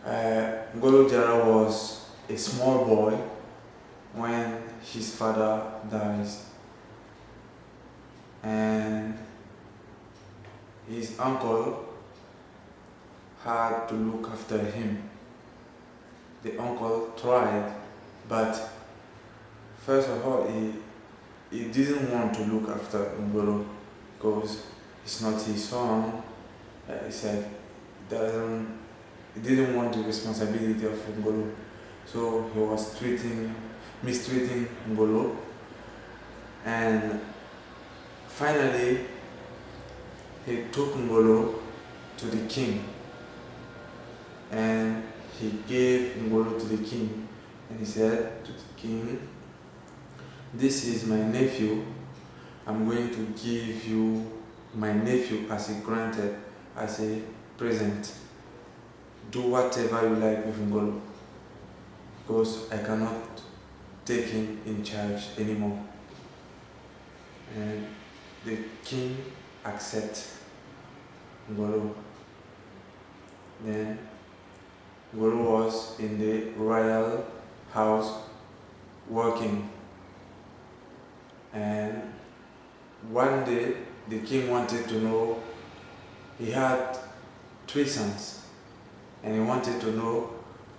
Ngolo Diara was a small boy when his father dies, and his uncle had to look after him. The uncle tried, but first of all, he didn't want to look after Ngolo because it's not his son. He said he didn't want the responsibility of Ngolo, so he was mistreating Ngolo, and finally he took Ngolo to the king, and he gave Ngolo to the king, and he said to the king, "This is my nephew. I'm going to give you my nephew as a granted, as a present. Do whatever you like with Ngolo, because I cannot take him in charge anymore." And the king accepted Ngolo. Then Ngolo was in the royal house working, and one day the king wanted to know, he had 3 sons, and he wanted to know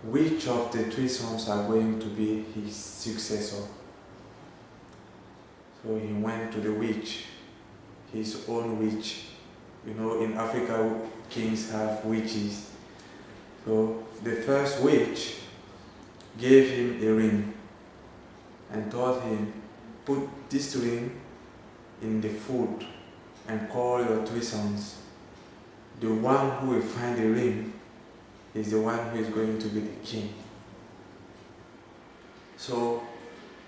which of the 3 sons are going to be his successor. So he went to the witch, his own witch. You know, in Africa, kings have witches. So the first witch gave him a ring and told him, "Put this ring in the food and call your 3 sons. The one who will find the ring is the one who is going to be the king." So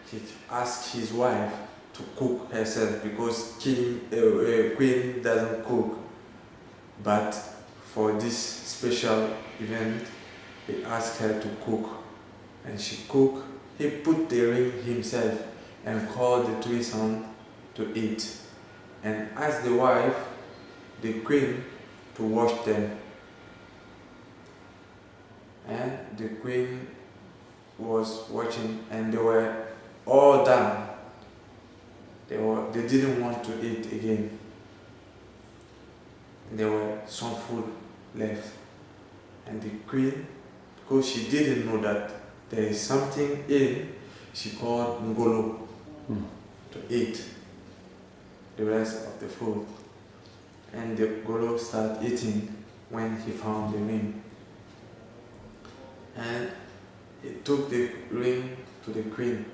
he asked his wife to cook herself, because queen doesn't cook. But for this special event, he asked her to cook, and she cooked. He put the ring himself and called the 3 sons to eat, and asked the wife, the queen, to wash them. And the queen was watching, and they were all done. They didn't want to eat again. There were some food left, and the queen, because she didn't know that there is something in, she called Ngolo to eat the rest of the food. And the Ngolo started eating when he found the ring. And he took the ring to the queen,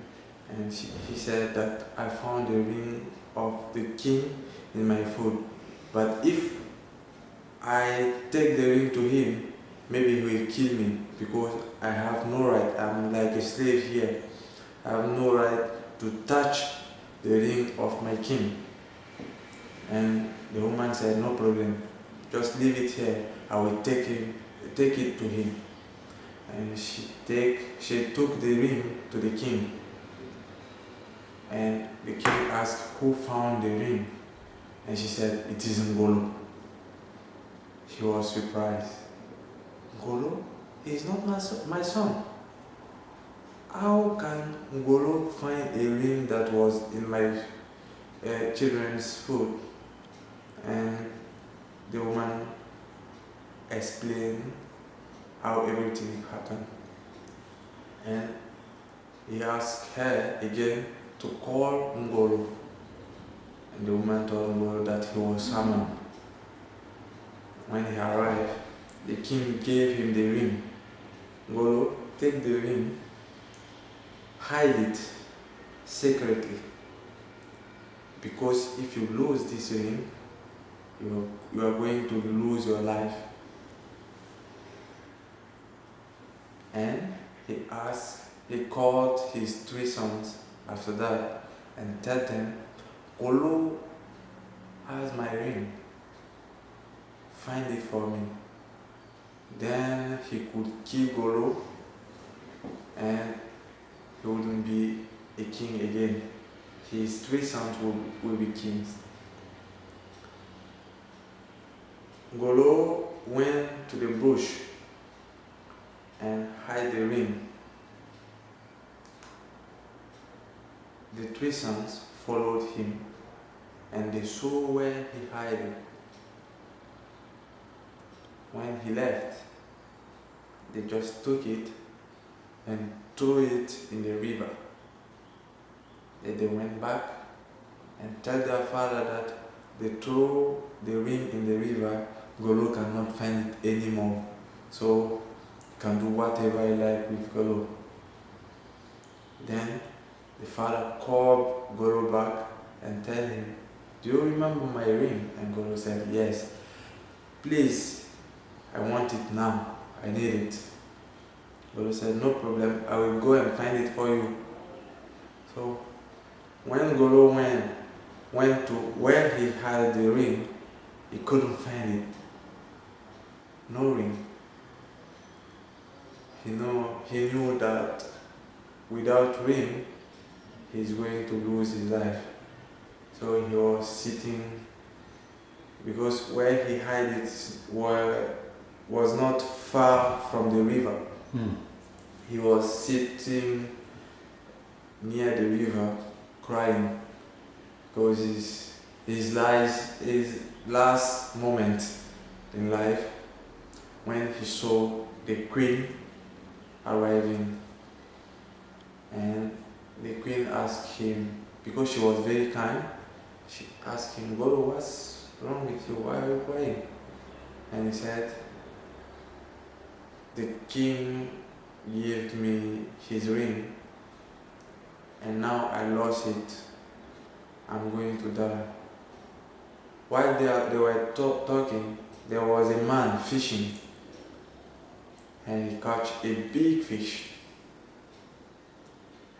and he said that, "I found the ring of the king in my food, but if I take the ring to him, maybe he will kill me, because I have no right. I'm like a slave here. I have no right to touch the ring of my king." And the woman said, "No problem, just leave it here. I will take it to him." And she took the ring to the king, and the king asked, "Who found the ring?" And she said, "It is Ngolo." He was surprised. "Ngolo is not my son. How can Ngolo find a ring that was in my children's food?" And the woman explained how everything happened. And he asked her again to call Ngolo. And the woman told Ngolo that he was summoned. When he arrived, the king gave him the ring. "Ngolo, take the ring, hide it secretly, because if you lose this ring, you are going to lose your life." And he called his 3 sons after that and told them, "Ngolo has my ring. Find it for me." Then he could kill Ngolo, and he wouldn't be a king again. His 3 sons will be kings. Ngolo went to the bush hide the ring, the three sons followed him and they saw where he hid it. When he left, they just took it and threw it in the river. Then they went back and told their father that they threw the ring in the river. Ngolo cannot find it anymore, so he can do whatever he likes with Ngolo. Then the father called Ngolo back and tell him, "Do you remember my ring?" And Ngolo said, "Yes. Please, I want it now. I need it." Ngolo said, "No problem. I will go and find it for you." So when Ngolo went to where he had the ring, he couldn't find it. No ring. He knew that without ring, he's going to lose his life. So he was sitting, because where he hid it was not far from the river. He was sitting near the river crying, because his last moment in life, when he saw the queen arriving, and the queen asked him, because she was very kind, she asked him, "Ngolo, what's wrong with you? Why are you crying?" And he said, "The king gave me his ring, and now I lost it. I'm going to die." While they were talking, there was a man fishing, and he caught a big fish.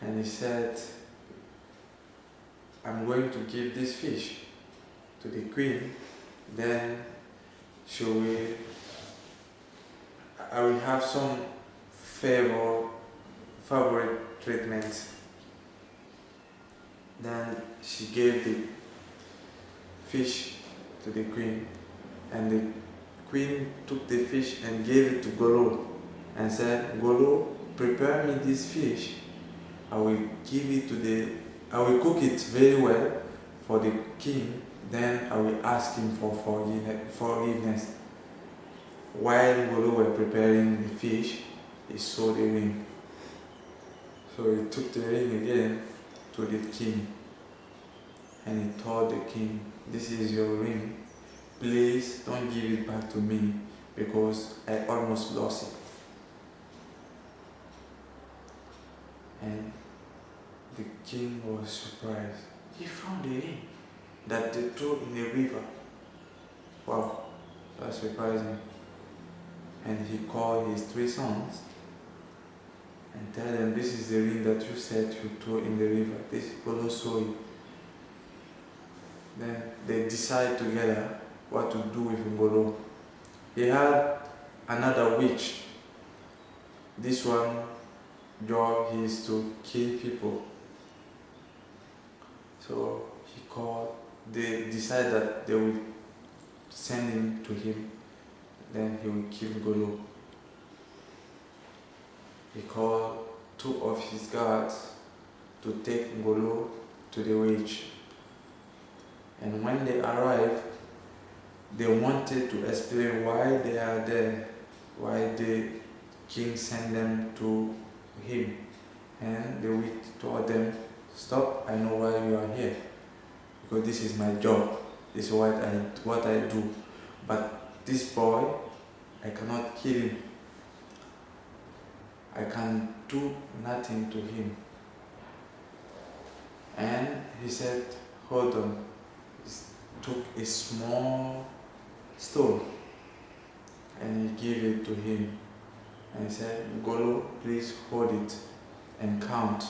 And he said, "I'm going to give this fish to the queen, then I will have some favorite treatment." Then she gave the fish to the queen, and the queen took the fish and gave it to Ngolo and said, "Ngolo, prepare me this fish. I will cook it very well for the king, then I will ask him for forgiveness." While Ngolo were preparing the fish, he saw the ring. So he took the ring again to the king, and he told the king, "This is your ring. Please don't give it back to me, because I almost lost it." And the king was surprised. He found the ring that they threw in the river. Wow, that's surprising. And he called his three sons and tell them, "This is the ring that you said you threw in the river. This Ngolo saw it." Then they decide together what to do with Ngolo. He had another witch. This one job is to kill people. So they decide that they will send him to him, then he will kill Ngolo. He called two of his guards to take Ngolo to the witch. And when they arrived, they wanted to explain why they are there, why the king sent them to him. And the witch told them, "Stop, I know why you are here, because this is my job, this is what I do. But this boy, I cannot kill him. I can do nothing to him." And he said, "Hold on." He took a small stone and he gave it to him. And he said, "Ngolo, please hold it and count."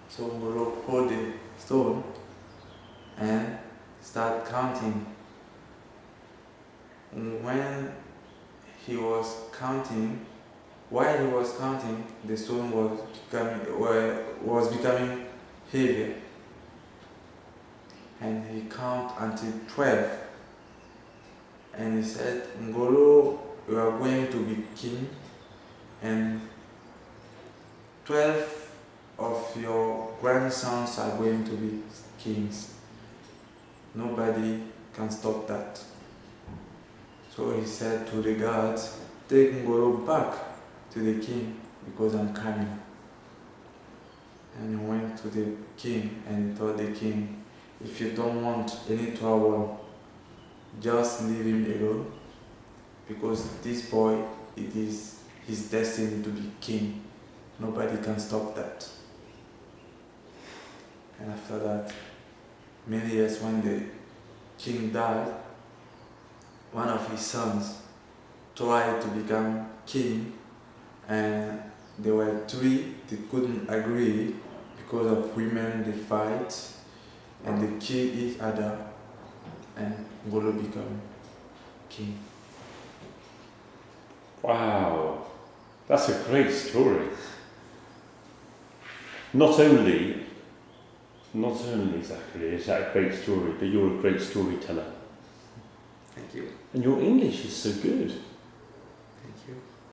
So Ngolo hold the stone and start counting. When he was counting, while he was counting, the stone was becoming heavier. And he counted until 12. And he said, "Ngolo, you are going to be king, and 12 of your grandsons are going to be kings. Nobody can stop that. So he said to the guards, take Ngolo back to the king because I'm coming. And he went to the king and he told the king, if you don't want any trouble, just leave him alone, because this boy, it is his destiny to be king. Nobody can stop that. And after that, many years when the king died, one of his sons tried to become king, and there were three that couldn't agree because of women, they fight and they kill each other, and Ngolo became king. Wow, that's a great story. Not only Zakaria, is that a great story, but you're a great storyteller. Thank you. And your English is so good.